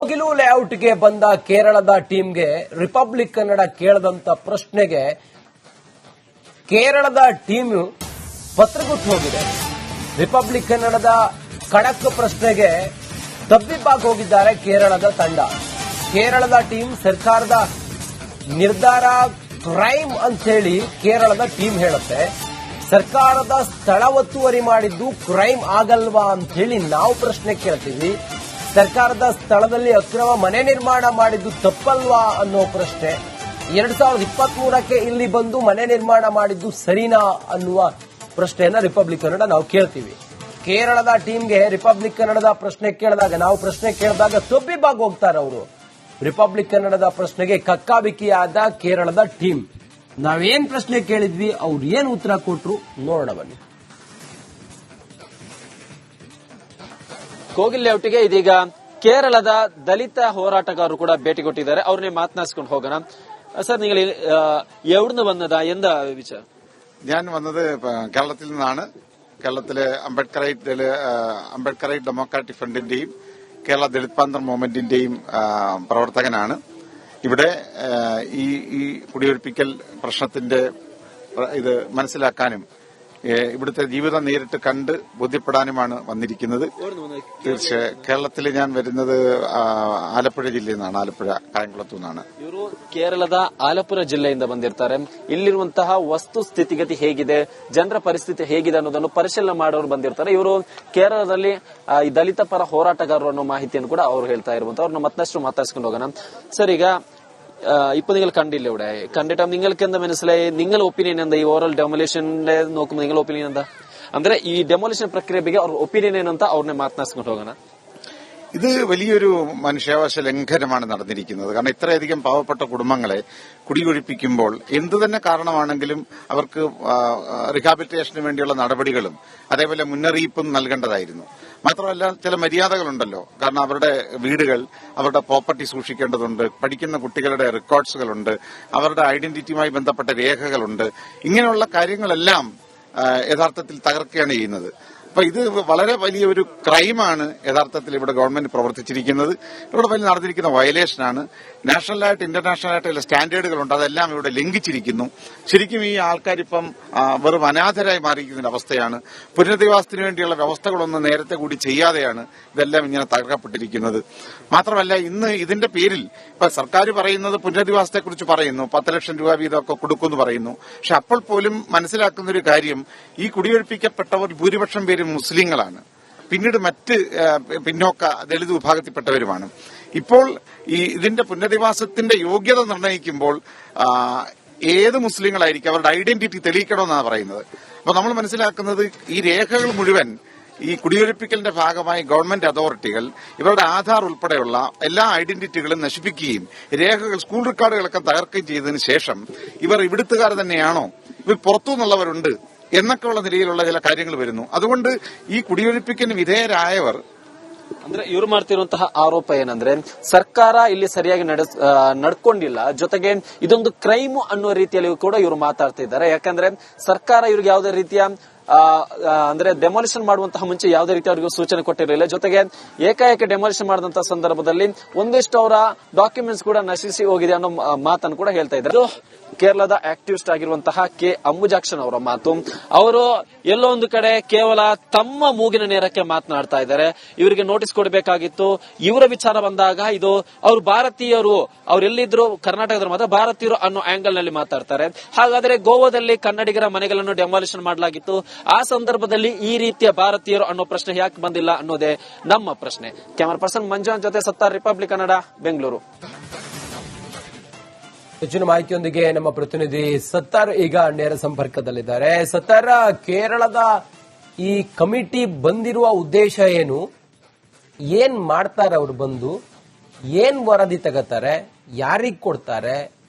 ಕೋಗಿಲು ಲೇಔಟ್ಗೆ ಬಂದ ಕೇರಳದ ಟೀಮ್ಗೆ ರಿಪಬ್ಲಿಕ್ ಕನ್ನಡ ಕೇಳದಂತ ಪ್ರಶ್ನೆಗೆ ಕೇರಳದ ಟೀಮ್ ಪತ್ರಗುಟ್ಟು ಹೋಗಿದೆ. ರಿಪಬ್ಲಿಕ್ ಕನ್ನಡದ ಖಡಕ್ ಪ್ರಶ್ನೆಗೆ ತಬ್ಬಿಬ್ಬಾಗಿ ಹೋಗಿದ್ದಾರೆ ಕೇರಳದ ತಂಡ. ಕೇರಳದ ಟೀಮ್ ಸರ್ಕಾರದ ನಿರ್ಧಾರ ಕ್ರೈಮ್ ಅಂತ ಹೇಳಿ ಕೇರಳದ ಟೀಮ್ ಹೇಳುತ್ತೆ. ಸರ್ಕಾರದ ಸ್ಥಳ ಒತ್ತುವರಿ ಮಾಡಿದ್ದು ಕ್ರೈಮ್ ಆಗಲ್ವಾ ಅಂತ ಹೇಳಿ ನಾವು ಪ್ರಶ್ನೆ ಕೇಳ್ತೀವಿ. ಸರ್ಕಾರದ ಸ್ಥಳದಲ್ಲಿ ಅಕ್ರಮ ಮನೆ ನಿರ್ಮಾಣ ಮಾಡಿದ್ದು ತಪ್ಪಲ್ವಾ ಅನ್ನೋ ಪ್ರಶ್ನೆ. 2023ಕ್ಕೆ ಇಲ್ಲಿ ಬಂದು ಮನೆ ನಿರ್ಮಾಣ ಮಾಡಿದ್ದು ಸರಿನಾ ಅನ್ನುವ ಪ್ರಶ್ನೆಯನ್ನ ರಿಪಬ್ಲಿಕ್ ಕನ್ನಡ ನಾವು ಕೇಳ್ತೀವಿ. ಕೇರಳದ ಟೀಮ್ಗೆ ರಿಪಬ್ಲಿಕ್ ಕನ್ನಡದ ಪ್ರಶ್ನೆ ಕೇಳಿದಾಗ ತಬ್ಬಿಬ್ಬಾಗಿ ಹೋಗ್ತಾರೆ ಅವರು. ರಿಪಬ್ಲಿಕ್ ಕನ್ನಡದ ಪ್ರಶ್ನೆಗೆ ಕಕ್ಕಾಬಿಕ್ಕಿಯಾದ ಕೇರಳದ ಟೀಮ್. ನಾವೇನ್ ಪ್ರಶ್ನೆ ಕೇಳಿದ್ವಿ, ಅವ್ರು ಏನ್ ಉತ್ತರ ಕೊಟ್ರು ನೋಡೋಣ ಬನ್ನಿ. ಕೋಗಿಲ್ ಲೇಔಟ್ಗೆ ಇದೀಗ ಕೇರಳದ ದಲಿತ ಹೋರಾಟಗಾರರು ಕೂಡ ಭೇಟಿ ಕೊಟ್ಟಿದ್ದಾರೆ. ಅವ್ರನ್ನೇ മാതനാസ്കൊണ്ട് ಹೋಗೋಣ. സർ, നിങ്ങൾ എവിടുന്ന് വന്നതാ, എന്താ വിചാരം? ഞാൻ വന്നത് കേരളത്തിൽ നിന്നാണ്. കേരളത്തിലെ അംബേദ്കറൈറ്റ് ഡെമോക്രാറ്റിക് ഫ്രണ്ടിന്റെയും കേരള ദളിത് പാന്തർ മൂവ്മെന്റിന്റെയും പ്രവർത്തകനാണ്. ഇവിടെ ഈ കുടിയൊഴിപ്പിക്കൽ പ്രശ്നത്തിന്റെ ഇത് മനസ്സിലാക്കാനും ഇവിടുത്തെ ജീവിതം നേരിട്ട് കണ്ട് ബോധ്യപ്പെടാനുമാണ് വന്നിരിക്കുന്നത്. തീർച്ചയായും കേരളത്തിൽ ഞാൻ വരുന്നത് ആലപ്പുഴ ಜಿಲ್ಲೆയിൽ നിന്നാണ്. ಆಲಪ್ಪುಳ ಕಾಯಂಕುಳತ್ತು ನಿന്നാണ്. ಇವರು ಕೇರಳದ ಆಲಪ್ಪುರ ಜಿಲ್ಲೆಯಿಂದ ಬಂದಿರ್ತಾರೆ. ಇಲ್ಲಿರುವಂತಹ ವಸ್ತು ಸ್ಥಿತಿಗತಿ ಹೇಗಿದೆ, ಜನರ ಪರಿಸ್ಥಿತಿ ಹೇಗಿದೆ ಅನ್ನೋದನ್ನು ಪರಿಶೀಲನೆ ಮಾಡೋರು ಬಂದಿರ್ತಾರೆ. ಇವರು ಕೇರಳದಲ್ಲಿ ಈ ದಲಿತ ಪರ ಹೋರಾಟಗಾರರು ಅನ್ನೋ മാഹിതിಯನ್ನು ಕೂಡ ಅವರು ಹೇಳ್ತಾ ഇರುವಂತ. ಅವ್ರನ್ನ മറ്റಷ್ಟು മാതാസ്ಕೊಂಡು ಹೋಗೋಣ. സർ, ಈಗ ഇപ്പൊ നിങ്ങൾ കണ്ടില്ല, ഇവിടെ കണ്ടിട്ട് നിങ്ങൾക്ക് എന്താ മനസ്സിലായി? നിങ്ങളുടെ ഒപ്പീനിയൻ എന്താ? ഈ ഓവറോൾ ഡെമോലിഷന്റെ നോക്കുമ്പോൾ നിങ്ങളുടെ ഒപ്പീനിയൻ എന്താ? ಅಂದ್ರೆ ಈ ಡೆಮೊಲಿಷನ್ ಪ್ರಕ್ರಿಯೆ ಬಗ್ಗೆ ಅವ್ರ ಒಪಿನಿಯನ್ ಏನಂತ ಅವ್ರನ್ನೇ മാതനാസ്ಕೊಂಡು ಹೋಗೋಣ. ഇത് വലിയൊരു മനുഷ്യാവകാശ ലംഘനമാണ് നടന്നിരിക്കുന്നത്. കാരണം ഇത്രയധികം പാവപ്പെട്ട കുടുംബങ്ങളെ കുടിയൊഴിപ്പിക്കുമ്പോൾ എന്തു തന്നെ കാരണമാണെങ്കിലും അവർക്ക് റീഹാബിലിറ്റേഷന് വേണ്ടിയുള്ള നടപടികളും അതേപോലെ മുന്നറിയിപ്പും നൽകേണ്ടതായിരുന്നു. മാത്രമല്ല, ചില മര്യാദകളുണ്ടല്ലോ. കാരണം അവരുടെ വീടുകൾ, അവരുടെ പ്രോപ്പർട്ടി സൂക്ഷിക്കേണ്ടതുണ്ട്, പഠിക്കുന്ന കുട്ടികളുടെ റെക്കോർഡ്സുകളുണ്ട്, അവരുടെ ഐഡന്റിറ്റിയുമായി ബന്ധപ്പെട്ട രേഖകളുണ്ട്. ഇങ്ങനെയുള്ള കാര്യങ്ങളെല്ലാം യഥാർത്ഥത്തിൽ തകർക്കുകയാണ് ചെയ്യുന്നത്. അപ്പൊ ഇത് വളരെ വലിയൊരു ക്രൈമാണ് യഥാർത്ഥത്തിൽ ഇവിടെ ഗവൺമെന്റ് പ്രവർത്തിച്ചിരിക്കുന്നത്. ഇവിടെ വലിയ നടന്നിരിക്കുന്ന വയലേഷനാണ്. നാഷണലായിട്ട് ഇന്റർനാഷണലായിട്ട് ചില സ്റ്റാൻഡേർഡുകളുണ്ട്, അതെല്ലാം ഇവിടെ ലംഘിച്ചിരിക്കുന്നു. ശരിക്കും ഈ ആൾക്കാരിപ്പം വെറും അനാഥരായി മാറിയിരിക്കുന്ന അവസ്ഥയാണ്. പുനരധിവാസത്തിന് വേണ്ടിയുള്ള വ്യവസ്ഥകളൊന്നും നേരത്തെ കൂടി ചെയ്യാതെയാണ് ഇതെല്ലാം ഇങ്ങനെ തകർക്കപ്പെട്ടിരിക്കുന്നത്. മാത്രമല്ല, ഇന്ന് ഇതിന്റെ പേരിൽ ഇപ്പൊ സർക്കാർ പറയുന്നത് പുനരധിവാസത്തെക്കുറിച്ച് പറയുന്നു, 10 ലക്ഷം രൂപ വീതമൊക്കെ കൊടുക്കുമെന്ന് പറയുന്നു. പക്ഷെ അപ്പോൾ പോലും മനസ്സിലാക്കുന്ന ഒരു കാര്യം, ഈ കുടിയൊഴിപ്പിക്കപ്പെട്ടവർ ഭൂരിപക്ഷം പേരും മുസ്ലിങ്ങളാണ്, പിന്നീട് മറ്റ് പിന്നോക്ക ദളിത് വിഭാഗത്തിൽപ്പെട്ടവരുമാണ്. ഇപ്പോൾ ഇതിന്റെ പുനരധിവാസത്തിന്റെ യോഗ്യത നിർണ്ണയിക്കുമ്പോൾ ഏത് മുസ്ലിങ്ങളായിരിക്കും അവരുടെ ഐഡന്റിറ്റി തെളിയിക്കണമെന്നാണ് പറയുന്നത്. അപ്പൊ നമ്മൾ മനസ്സിലാക്കുന്നത്, ഈ രേഖകൾ മുഴുവൻ ഈ കുടിയൊഴിപ്പിക്കലിന്റെ ഭാഗമായി ഗവൺമെന്റ് അതോറിറ്റികൾ ഇവരുടെ ആധാർ ഉൾപ്പെടെയുള്ള എല്ലാ ഐഡന്റിറ്റികളും നശിപ്പിക്കുകയും രേഖകൾ, സ്കൂൾ റെക്കോർഡുകളൊക്കെ തകർക്കുകയും ചെയ്തതിനു ശേഷം ഇവർ ഇവിടുത്തുകാർ തന്നെയാണോ, ഇവർ പുറത്തുനിന്നുള്ളവരുണ്ട് എന്നൊക്കെയുള്ള നിലയിലുള്ള ചില കാര്യങ്ങൾ വരുന്നു. അതുകൊണ്ട് ഈ കുടിയൊഴിപ്പിക്കലിന് വിധേയരായവർ, ಅಂದ್ರೆ ಇವರು ಮಾಡ್ತಿರುವಂತಹ ಆರೋಪ ಏನಂದ್ರೆ ಸರ್ಕಾರ ಇಲ್ಲಿ ಸರಿಯಾಗಿ ನಡ್ಕೊಂಡಿಲ್ಲ, ಜೊತೆಗೆ ಇದೊಂದು ಕ್ರೈಮ್ ಅನ್ನೋ ರೀತಿಯಲ್ಲಿ ಕೂಡ ಇವರು ಮಾತಾಡ್ತಾ ಇದ್ದಾರೆ. ಯಾಕಂದ್ರೆ ಸರ್ಕಾರ ಇವ್ರಿಗೆ ಯಾವುದೇ ರೀತಿಯ ಅಂದ್ರೆ ಡೆಮಾಲಿಷನ್ ಮಾಡುವಂತಹ ಮುಂಚೆ ಯಾವುದೇ ರೀತಿ ಅವರಿಗೆ ಸೂಚನೆ ಕೊಟ್ಟಿರಲಿಲ್ಲ. ಜೊತೆಗೆ ಏಕಾಏಕಿ ಡೆಮಾಲಿಷನ್ ಮಾಡಿದಂತಹ ಸಂದರ್ಭದಲ್ಲಿ ಒಂದಿಷ್ಟು ಅವರ ಡಾಕ್ಯುಮೆಂಟ್ಸ್ ಕೂಡ ನಶಿಸಿ ಹೋಗಿದೆ ಅನ್ನೋ ಮಾತನ್ನು ಕೂಡ ಹೇಳ್ತಾ ಇದ್ದಾರೆ. ಕೇರಳದ ಆಕ್ಟಿವಿಸ್ಟ್ ಆಗಿರುವಂತಹ ಕೆ ಅಂಬುಜಾಕ್ಷನ್ ಅವರ ಮಾತು. ಅವರು ಎಲ್ಲೋ ಒಂದು ಕಡೆ ಕೇವಲ ತಮ್ಮ ಮೂಗಿನ ನೇರಕ್ಕೆ ಮಾತನಾಡ್ತಾ ಇದ್ದಾರೆ. ಇವರಿಗೆ ನೋಟಿಸ್ ಕೊಡಬೇಕಾಗಿತ್ತು. ಇವರ ವಿಚಾರ ಬಂದಾಗ ಇದು ಅವರು ಭಾರತೀಯರು, ಅವರೆಲ್ಲಿದ್ರು ಕರ್ನಾಟಕದ ಮಾತ್ರ ಭಾರತೀಯರು ಅನ್ನೋ ಆಂಗಲ್ ನಲ್ಲಿ ಮಾತಾಡ್ತಾರೆ. ಹಾಗಾದ್ರೆ ಗೋವಾದಲ್ಲಿ ಕನ್ನಡಿಗರ ಮನೆಗಳನ್ನು ಡೆಮಾಲಿಷನ್ ಮಾಡಲಾಗಿತ್ತು, ಆ ಸಂದರ್ಭದಲ್ಲಿ ಈ ರೀತಿಯ ಭಾರತೀಯರು ಅನ್ನೋ ಪ್ರಶ್ನೆ ಯಾಕೆ ಬಂದಿಲ್ಲ ಅನ್ನೋದೇ ನಮ್ಮ ಪ್ರಶ್ನೆ. ಕ್ಯಾಮರಾ ಪರ್ಸನ್ ಮಂಜುನಾಥ್ ಜೊತೆ ಸತ್ತಾರ್, ರಿಪಬ್ಲಿಕ್ ಕನ್ನಡ, ಬೆಂಗಳೂರು. ಹೆಚ್ಚಿನ ಮಾಹಿತಿಯೊಂದಿಗೆ ನಮ್ಮ ಪ್ರತಿನಿಧಿ ಸತ್ತಾರ್ ಈಗ ನೇರ ಸಂಪರ್ಕದಲ್ಲಿದ್ದಾರೆ. ಸತ್ತಾರ್, ಕೇರಳದ ಈ ಕಮಿಟಿ ಬಂದಿರುವ ಉದ್ದೇಶ ಏನು? ಏನ್ ಮಾಡ್ತಾರೆ ಅವರು ಬಂದು? ಏನ್ ವರದಿ ತಗೋತಾರೆ? ಯಾರಿಗ್ ಕೊಡ್ತಾರೆ?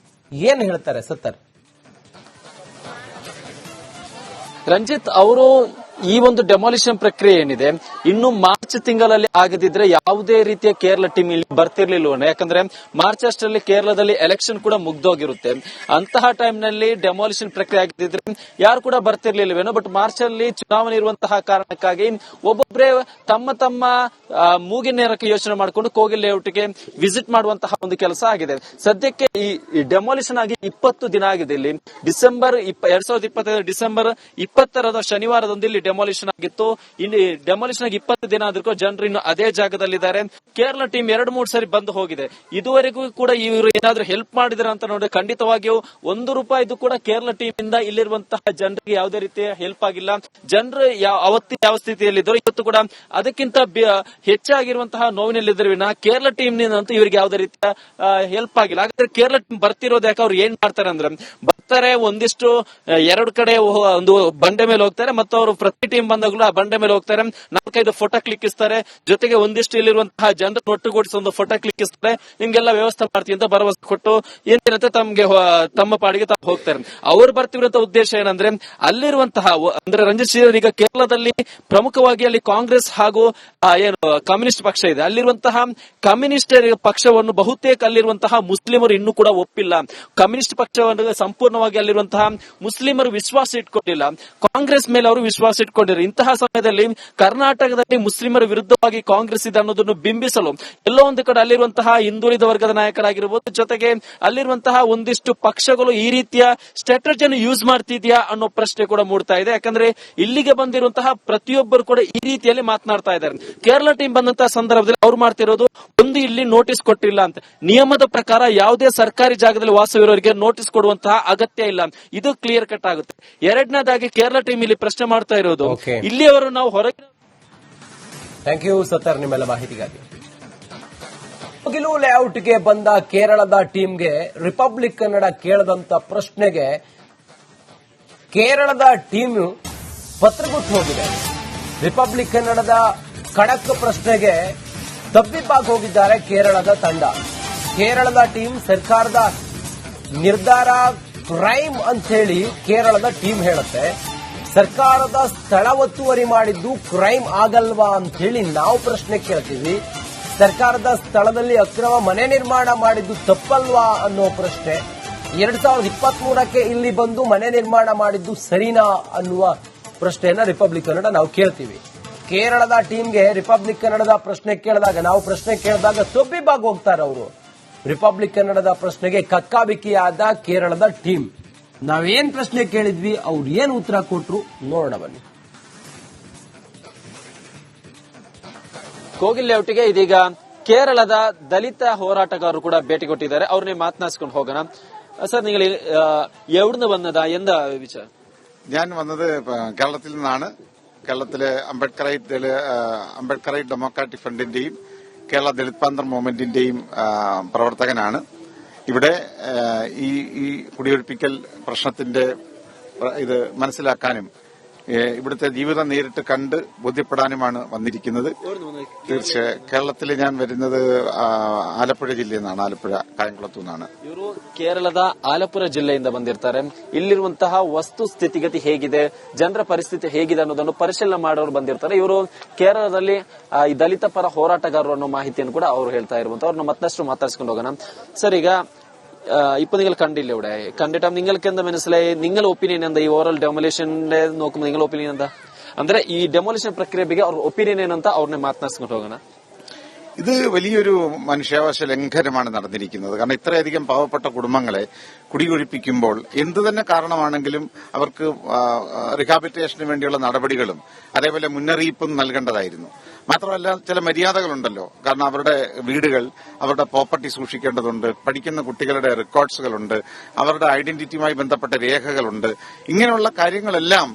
ಏನ್ ಹೇಳ್ತಾರೆ ಸತ್ತಾರ್? ರಂಜಿತ್, ಅವರು ಈ ಒಂದು ಡೆಮಾಲಿಷನ್ ಪ್ರಕ್ರಿಯೆ ಏನಿದೆ ಇನ್ನು ಮಾರ್ಚ್ ತಿಂಗಳಲ್ಲಿ ಆಗದಿದ್ರೆ ಯಾವುದೇ ರೀತಿಯ ಕೇರಳ ಟೀಮ್ ಇಲ್ಲಿ ಬರ್ತಿರ್ಲಿಲ್ವೇ, ಯಾಕಂದ್ರೆ ಮಾರ್ಚ್ ಅಷ್ಟರಲ್ಲಿ ಕೇರಳದಲ್ಲಿ ಎಲೆಕ್ಷನ್ ಕೂಡ ಮುಗ್ದೋಗಿರುತ್ತೆ. ಅಂತಹ ಟೈಮ್ ನಲ್ಲಿ ಡೆಮಾಲಿಷನ್ ಪ್ರಕ್ರಿಯೆ ಆಗದಿದ್ರೆ ಯಾರು ಕೂಡ ಬರ್ತಿರ್ಲಿಲ್ವೇನೋ. ಬಟ್ ಮಾರ್ಚ್ ಅಲ್ಲಿ ಚುನಾವಣೆ ಇರುವಂತಹ ಕಾರಣಕ್ಕಾಗಿ ಒಬ್ಬೊಬ್ಬರೇ ತಮ್ಮ ತಮ್ಮ ಮೂಗಿನೇರಕ್ಕೆ ಯೋಚನೆ ಮಾಡಿಕೊಂಡು ಕೋಗಿಲ್ ಲೇಔಟ್ಗೆ ವಿಸಿಟ್ ಮಾಡುವಂತಹ ಒಂದು ಕೆಲಸ ಆಗಿದೆ. ಸದ್ಯಕ್ಕೆ ಈ ಡೆಮಾಲಿಷನ್ ಆಗಿ 20 ದಿನ ಆಗಿದೆ. ಇಲ್ಲಿ ಡಿಸೆಂಬರ್ 2025 ಡಿಸೆಂಬರ್ 20ರ ಶನಿವಾರದಂದು ಇಲ್ಲಿ ಡೆಮಾಲಿಷನ್ ಆಗಿತ್ತು. ಇಲ್ಲಿ ಡೆಮಾಲಿಷನ್ ಆಗಿ 20 ದಿನ ಆದ್ರೂ ಜನರು ಇನ್ನು ಅದೇ ಜಾಗದಲ್ಲಿದ್ದಾರೆ. ಕೇರಳ ಟೀಮ್ 2-3 ಸರಿ ಬಂದು ಹೋಗಿದೆ. ಇದುವರೆಗೂ ಕೂಡ ಇವರು ಏನಾದ್ರೂ ಹೆಲ್ಪ್ ಮಾಡಿದ್ರ ಅಂತ ನೋಡಿ ಖಂಡಿತವಾಗಿಯೂ ₹1 ಕೂಡ ಕೇರಳ ಟೀಮ್ ಇಂದ ಇಲ್ಲಿರುವಂತಹ ಜನರಿಗೆ ಯಾವುದೇ ರೀತಿಯ ಹೆಲ್ಪ್ ಆಗಿಲ್ಲ. ಜನರು ಅವತ್ತಿನ ಯಾವ ಸ್ಥಿತಿಯಲ್ಲಿದ್ದರು ಇವತ್ತು ಕೂಡ ಅದಕ್ಕಿಂತ ಹೆಚ್ಚಾಗಿರುವಂತಹ ನೋವಿನಲ್ಲಿದ್ದರು ವಿನ ಕೇರಳ ಟೀಮ್ ನಿಂದಂತೂ ಇವರಿಗೆ ಯಾವುದೇ ರೀತಿಯ ಹೆಲ್ಪ್ ಆಗಿಲ್ಲ. ಹಾಗಾದ್ರೆ ಕೇರಳ ಟೀಮ್ ಬರ್ತಿರೋದು ಯಾಕೆ ಅವ್ರು ಏನ್ ಮಾಡ್ತಾರೆ ಅಂದ್ರೆ ಬರ್ತಾರೆ, ಒಂದಿಷ್ಟು 2 ಕಡೆ ಒಂದು ಬಂಡೆ ಮೇಲೆ ಹೋಗ್ತಾರೆ ಮತ್ತು ಅವರು ಪ್ರತಿ ಟೀಮ್ ಬಂದಾಗಲೂ ಆ ಬಂಡೆ ಮೇಲೆ ಹೋಗ್ತಾರೆ, 4-5 ಫೋಟೋ ಕ್ಲಿಕ್ಕಿಸ್ತಾರೆ, ಜೊತೆಗೆ ಒಂದಿಷ್ಟು ಇಲ್ಲಿರುವಂತಹ ಜನರನ್ನು ಒಟ್ಟುಗೂಡಿಸಿ ಒಂದು ಫೋಟೋ ಕ್ಲಿಕ್ಕಿಸ್ತಾರೆ, ನಿಮ್ಗೆಲ್ಲ ವ್ಯವಸ್ಥೆ ಮಾಡ್ತೀವಿ ಅಂತ ಭರವಸೆ ಕೊಟ್ಟು ಏನಂತೆ ತಮ್ಮ ಪಾಡಿಗೆ ತಾವು ಹೋಗ್ತಾರೆ. ಅವ್ರು ಬರ್ತಿರುವಂತ ಉದ್ದೇಶ ಏನಂದ್ರೆ ಅಲ್ಲಿರುವಂತಹ ಅಂದ್ರೆ ರಂಜಿತ್ ಶ್ರೀಧರ್ ಈಗ ಕೇರಳದಲ್ಲಿ ಪ್ರಮುಖವಾಗಿ ಅಲ್ಲಿ ಕಾಂಗ್ರೆಸ್ ಹಾಗೂ ಏನು ಕಮ್ಯುನಿಸ್ಟ್ ಪಕ್ಷ ಇದೆ, ಅಲ್ಲಿರುವಂತಹ ಕಮ್ಯುನಿಸ್ಟ್ ಪಕ್ಷವನ್ನು ಬಹುತೇಕ ಅಲ್ಲಿರುವಂತಹ ಮುಸ್ಲಿಮರು ಇನ್ನೂ ಕೂಡ ಒಪ್ಪಿಲ್ಲ. ಕಮ್ಯುನಿಸ್ಟ್ ಪಕ್ಷವನ್ನು ಸಂಪೂರ್ಣವಾಗಿ ಅಲ್ಲಿರುವಂತಹ ಮುಸ್ಲಿಮರು ವಿಶ್ವಾಸ ಇಟ್ಕೊಂಡಿಲ್ಲ, ಕಾಂಗ್ರೆಸ್ ಮೇಲೆ ಅವರು ವಿಶ್ವಾಸ ಇಟ್ಕೊಂಡಿದ್ದಾರೆ. ಇಂತಹ ಸಮಯದಲ್ಲಿ ಕರ್ನಾಟಕದಲ್ಲಿ ಮುಸ್ಲಿಮರ ವಿರುದ್ಧವಾಗಿ ಕಾಂಗ್ರೆಸ್ ಇದೆ ಅನ್ನೋದನ್ನು ಬಿಂಬಿಸಲು ಎಲ್ಲೋ ಒಂದು ಕಡೆ ಅಲ್ಲಿರುವಂತಹ ಹಿಂದುಳಿದ ವರ್ಗದ ನಾಯಕರಾಗಿರಬಹುದು, ಜೊತೆಗೆ ಅಲ್ಲಿರುವಂತಹ ಒಂದಿಷ್ಟು ಪಕ್ಷಗಳು ಈ ರೀತಿಯ ಸ್ಟ್ರಾಟಜಿಯನ್ನು ಯೂಸ್ ಮಾಡ್ತಿದ್ಯಾ ಅನ್ನೋ ಪ್ರಶ್ನೆ ಕೂಡ ಮೂಡ್ತಾ ಇದೆ. ಯಾಕಂದ್ರೆ ಇಲ್ಲಿಗೆ ಬಂದಿರುವಂತಹ ಪ್ರತಿಯೊಬ್ಬರು ಕೂಡ ಈ ರೀತಿಯಲ್ಲಿ ಮಾತನಾಡ್ತಾ ಇದ್ದಾರೆ. ಕೇರಳ ಟೀಮ್ ಬಂದಂತಹ ಸಂದರ್ಭದಲ್ಲಿ ಅವ್ರು ಮಾಡ್ತಿರೋದು ಒಂದು ಇಲ್ಲಿ ನೋಟಿಸ್ ಕೊಟ್ಟಿಲ್ಲ ಅಂತ. ನಿಯಮದ ಪ್ರಕಾರ ಯಾವುದೇ ಸರ್ಕಾರಿ ಜಾಗದಲ್ಲಿ ವಾಸವಿರೋರಿಗೆ ನೋಟಿಸ್ ಕೊಡುವಂತಹ ಅಗತ್ಯ ಇಲ್ಲ, ಇದು ಕ್ಲಿಯರ್ ಕಟ್ ಆಗುತ್ತೆ. ಎರಡನೇದಾಗಿ ಕೇರಳ ಟೀಮ್ ಇಲ್ಲಿ ಪ್ರಶ್ನೆ ಮಾಡ್ತಾ ಇರೋದು ಇಲ್ಲಿಯವರು ನಾವು ಹೊರಗೆ. ಥ್ಯಾಂಕ್ ಯು ಸತ್ತರ್ ನಿಮ್ಮೆಲ್ಲ ಮಾಹಿತಿಗಾಗಿ. ಕೋಗಿಲು ಲೇಔಟ್ಗೆ ಬಂದ ಕೇರಳದ ಟೀಮ್ಗೆ ರಿಪಬ್ಲಿಕ್ ಕನ್ನಡ ಕೇಳದಂತ ಪ್ರಶ್ನೆಗೆ ಕೇರಳದ ಟೀಮ್ ಪತ್ರಗುಟ್ಟು ಹೋಗಿದೆ. ರಿಪಬ್ಲಿಕ್ ಕನ್ನಡದ ಖಡಕ್ ಪ್ರಶ್ನೆಗೆ ತಬ್ಬಿಬ್ಬಾಗಿ ಹೋಗಿದ್ದಾರೆ ಕೇರಳದ ತಂಡ. ಕೇರಳದ ಟೀಮ್ ಸರ್ಕಾರದ ನಿರ್ಧಾರ ಕ್ರೈಮ್ ಅಂತ ಹೇಳಿ ಕೇರಳದ ಟೀಮ್ ಹೇಳುತ್ತೆ. ಸರ್ಕಾರದ ಸ್ಥಳ ಒತ್ತುವರಿ ಮಾಡಿದ್ದು ಕ್ರೈಮ್ ಆಗಲ್ವಾ ಅಂತ ಹೇಳಿ ನಾವು ಪ್ರಶ್ನೆ ಕೇಳ್ತೀವಿ. ಸರ್ಕಾರದ ಸ್ಥಳದಲ್ಲಿ ಅಕ್ರಮ ಮನೆ ನಿರ್ಮಾಣ ಮಾಡಿದ್ದು ತಪ್ಪಲ್ವಾ ಅನ್ನೋ ಪ್ರಶ್ನೆ. 2023ಕ್ಕೆ ಇಲ್ಲಿ ಬಂದು ಮನೆ ನಿರ್ಮಾಣ ಮಾಡಿದ್ದು ಸರಿನಾ ಅನ್ನುವ ಪ್ರಶ್ನೆಯನ್ನ ರಿಪಬ್ಲಿಕ್ ಕನ್ನಡ ನಾವು ಕೇಳ್ತೀವಿ. ಕೇರಳದ ಟೀಮ್ಗೆ ರಿಪಬ್ಲಿಕ್ ಕನ್ನಡದ ಪ್ರಶ್ನೆ ಕೇಳಿದಾಗ ನಾವು ಪ್ರಶ್ನೆ ಕೇಳಿದಾಗ ತಬ್ಬಿಬ್ಬಾಗಿ ಹೋಗ್ತಾರೆ ಅವರು. ರಿಪಬ್ಲಿಕ್ ಕನ್ನಡದ ಪ್ರಶ್ನೆಗೆ ಕಕ್ಕಾಬಿಕ್ಕಿಯಾದ ಕೇರಳದ ಟೀಮ್. ನಾವೇನ್ ಪ್ರಶ್ನೆ ಕೇಳಿದ್ವಿ, ಅವ್ರು ಏನ್ ಉತ್ತರ ಕೊಟ್ರು ನೋಡೋಣ ಬನ್ನಿ. ಕೋಗಿಲ್ ಲೇಔಟ್ಗೆ ಇದೀಗ ಕೇರಳದ ದಲಿತ ಹೋರಾಟಗಾರರು ಕೂಡ ಭೇಟಿ ಕೊಟ್ಟಿದ್ದಾರೆ. ಅವ್ರನ್ನೇ ಮಾತನಾಡಿಸ್ಕೊಂಡು ಹೋಗೋಣ. സർ, നിങ്ങൾ എവിടുന്ന് വന്നതാ, എന്താ വിചാരം? ഞാൻ വന്നത് കേരളത്തിൽ നിന്നാണ്. കേരളത്തിലെ അംബേദ്കറൈറ്റ് ഡെമോക്രാറ്റിക് ഫ്രണ്ടിന്റെയും കേരള ദളിത് പാന്തർ മൂവ്മെന്റിന്റെയും പ്രവർത്തകനാണ്. ഇവിടെ ഈ കുടിയൊഴിപ്പിക്കൽ പ്രശ്നത്തിന്റെ ഇത് മനസ്സിലാക്കാനും ഇവിടുത്തെ ജീവിതം നേരിട്ട് കണ്ട് ബോധ്യപ്പെടാനുമാണ് വന്നിരിക്കുന്നത്. തീർച്ചയായും കേരളത്തിൽ ഞാൻ വരുന്നത് ആലപ്പുഴ ಜಿಲ್ಲೆയിൽ നിന്നാണ്. ಆಲಪ್ಪುಳ ಕಾಯಂಕುಳತ್ತು ನಿന്നാണ്. ಇವರು ಕೇರಳದ ಆಲಪ್ಪುರ ಜಿಲ್ಲೆಯಿಂದ ಬಂದಿರ್ತಾರೆ. ಇಲ್ಲಿರುವಂತಹ ವಸ್ತು ಸ್ಥಿತಿಗತಿ ಹೇಗಿದೆ, ಜನರ ಪರಿಸ್ಥಿತಿ ಹೇಗಿದೆ ಅನ್ನೋದನ್ನು ಪರಿಶೀಲನೆ ಮಾಡೋರು ಬಂದಿರ್ತಾರೆ. ಇವರು ಕೇರಳದಲ್ಲಿ ಈ ದಲಿತ ಪರ ಹೋರಾಟಗಾರರು ಅನ್ನೋ മാഹിതിಯನ್ನು ಕೂಡ ಅವರು ಹೇಳ್ತಾ ഇರುವಂತ. ಅವ್ರನ್ನ മറ്റಷ್ಟು മാതാസ്ಕೊಂಡು ಹೋಗೋಣ. സർ, ಈಗ ഇപ്പൊ നിങ്ങൾ കണ്ടില്ല, ഇവിടെ കണ്ടിട്ട് നിങ്ങൾക്ക് എന്താ മനസ്സിലായി? നിങ്ങളുടെ ഒപ്പീനിയൻ എന്താ? ഈ ഓവറോൾ ഡെമോലിഷന്റെ നോക്കുമ്പോൾ നിങ്ങളുടെ ഒപ്പീനിയൻ എന്താ? ಅಂದ್ರೆ ಈ ಡೆಮೊಲಿಷನ್ ಪ್ರಕ್ರಿಯೆ ಬಗ್ಗೆ ಅವ್ರ ಒಪಿನಿಯನ್ ಏನಂತ ಅವ್ರನ್ನೇ ಮಾತನಾಡಿಸ್ಕೊಂಡು ಹೋಗೋಣ. ഇത് വലിയൊരു മനുഷ്യാവകാശ ലംഘനമാണ് നടന്നിരിക്കുന്നത്. കാരണം ഇത്രയധികം പാവപ്പെട്ട കുടുംബങ്ങളെ കുടിയൊഴിപ്പിക്കുമ്പോൾ എന്തു തന്നെ കാരണമാണെങ്കിലും അവർക്ക് റിഹാബിലിറ്റേഷന് വേണ്ടിയുള്ള നടപടികളും അതേപോലെ മുന്നറിയിപ്പും നൽകേണ്ടതായിരുന്നു. മാത്രമല്ല, ചില മര്യാദകളുണ്ടല്ലോ. കാരണം അവരുടെ വീടുകൾ, അവരുടെ പ്രോപ്പർട്ടി സൂക്ഷിക്കേണ്ടതുണ്ട്, പഠിക്കുന്ന കുട്ടികളുടെ റെക്കോർഡ്സുകളുണ്ട്, അവരുടെ ഐഡന്റിറ്റിയുമായി ബന്ധപ്പെട്ട രേഖകളുണ്ട്. ഇങ്ങനെയുള്ള കാര്യങ്ങളെല്ലാം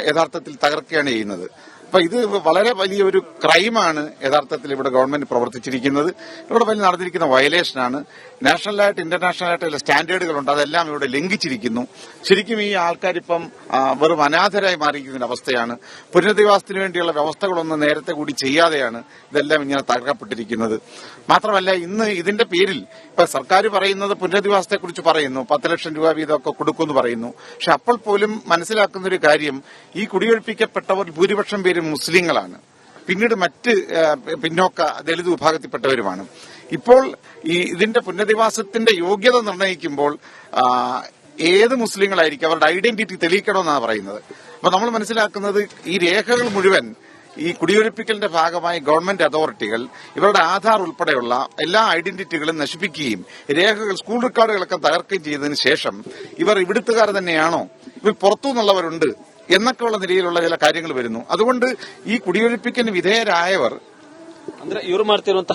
യഥാർത്ഥത്തിൽ തകർക്കുകയാണ് ചെയ്യുന്നത്. അപ്പൊ ഇത് വളരെ വലിയൊരു ക്രൈമാണ് യഥാർത്ഥത്തിൽ ഇവിടെ ഗവൺമെന്റ് പ്രവർത്തിച്ചിരിക്കുന്നത്. ഇവിടെ വലിയ നടന്നിരിക്കുന്ന വയലേഷനാണ്. നാഷണലായിട്ട് ഇന്റർനാഷണലായിട്ട് സ്റ്റാൻഡേർഡുകളുണ്ട്, അതെല്ലാം ഇവിടെ ലംഘിച്ചിരിക്കുന്നു. ശരിക്കും ഈ ആൾക്കാരിപ്പം വെറും അനാഥരായി മാറിയിരിക്കുന്ന അവസ്ഥയാണ്. പുനരധിവാസത്തിന് വേണ്ടിയുള്ള വ്യവസ്ഥകളൊന്നും നേരത്തെ കൂടി ചെയ്യാതെയാണ് ഇതെല്ലാം ഇങ്ങനെ തകർക്കപ്പെട്ടിരിക്കുന്നത്. മാത്രമല്ല ഇന്ന് ഇതിന്റെ പേരിൽ ഇപ്പൊ സർക്കാർ പറയുന്നത് പുനരധിവാസത്തെക്കുറിച്ച് പറയുന്നു, 10 ലക്ഷം രൂപ വീതമൊക്കെ കൊടുക്കുമെന്ന് പറയുന്നു. പക്ഷെ അപ്പോൾ പോലും മനസ്സിലാക്കുന്ന ഒരു കാര്യം, ഈ കുടിയൊഴിപ്പിക്കപ്പെട്ടവർ ഭൂരിപക്ഷം പേരും മുസ്ലിങ്ങളാണ്, പിന്നീട് മറ്റ് പിന്നോക്ക ദളിത് വിഭാഗത്തിൽപ്പെട്ടവരുമാണ്. ഇപ്പോൾ ഇതിന്റെ പുനരധിവാസത്തിന്റെ യോഗ്യത നിർണ്ണയിക്കുമ്പോൾ ഏത് മുസ്ലിങ്ങളായിരിക്കും അവരുടെ ഐഡന്റിറ്റി തെളിയിക്കണമെന്നാണ് പറയുന്നത്. അപ്പൊ നമ്മൾ മനസ്സിലാക്കുന്നത് ഈ രേഖകൾ മുഴുവൻ ഈ കുടിയൊഴിപ്പിക്കലിന്റെ ഭാഗമായി ഗവൺമെന്റ് അതോറിറ്റികൾ ഇവരുടെ ആധാർ ഉൾപ്പെടെയുള്ള എല്ലാ ഐഡന്റിറ്റികളും നശിപ്പിക്കുകയും രേഖകൾ, സ്കൂൾ റെക്കോർഡുകളൊക്കെ തകർക്കുകയും ചെയ്തതിനു ശേഷം ഇവർ ഇവിടുത്തുകാർ തന്നെയാണോ, ഇവർ പുറത്തുനിന്നുള്ളവരുണ്ട് എന്നൊക്കെയുള്ള നിലയിലുള്ള ചില കാര്യങ്ങൾ വരുന്നു. അതുകൊണ്ട് ഈ കുടിയൊഴിപ്പിക്കലിന് വിധേയരായവർ ಅಂದ್ರೆ ಇವರು ಮಾಡ್ತಿರುವಂತಹ